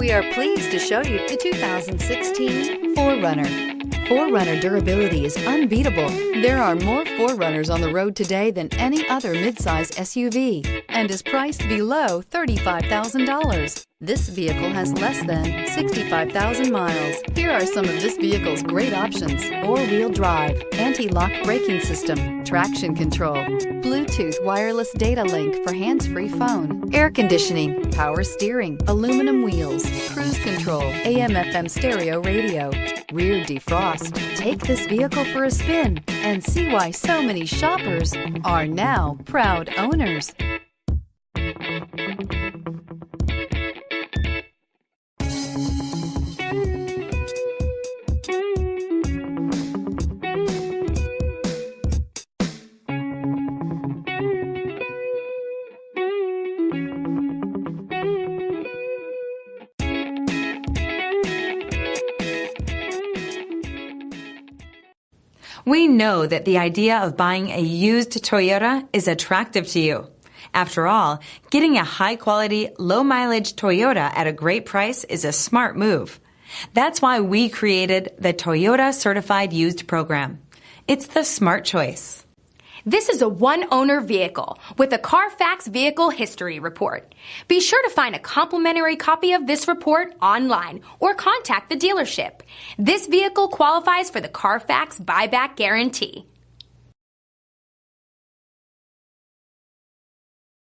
We are pleased to show you the 2016 4runner. 4runner durability is unbeatable. There are more 4runners on the road today than any other midsize SUV and is priced below $35,000. This vehicle has less than 65,000 miles. Here are some of this vehicle's great options: four-wheel drive, anti-lock braking system, traction control, Bluetooth wireless data link for hands-free phone, air conditioning, power steering, aluminum wheels, cruise control, AM/FM stereo radio, rear defrost. Take this vehicle for a spin and see why so many shoppers are now proud owners. We know that the idea of buying a used Toyota is attractive to you. After all, getting a high-quality, low-mileage Toyota at a great price is a smart move. That's why we created the Toyota Certified Used Program. It's the smart choice. This is a one-owner vehicle with a Carfax Vehicle History Report. Be sure to find a complimentary copy of this report online or contact the dealership. This vehicle qualifies for the Carfax Buyback Guarantee.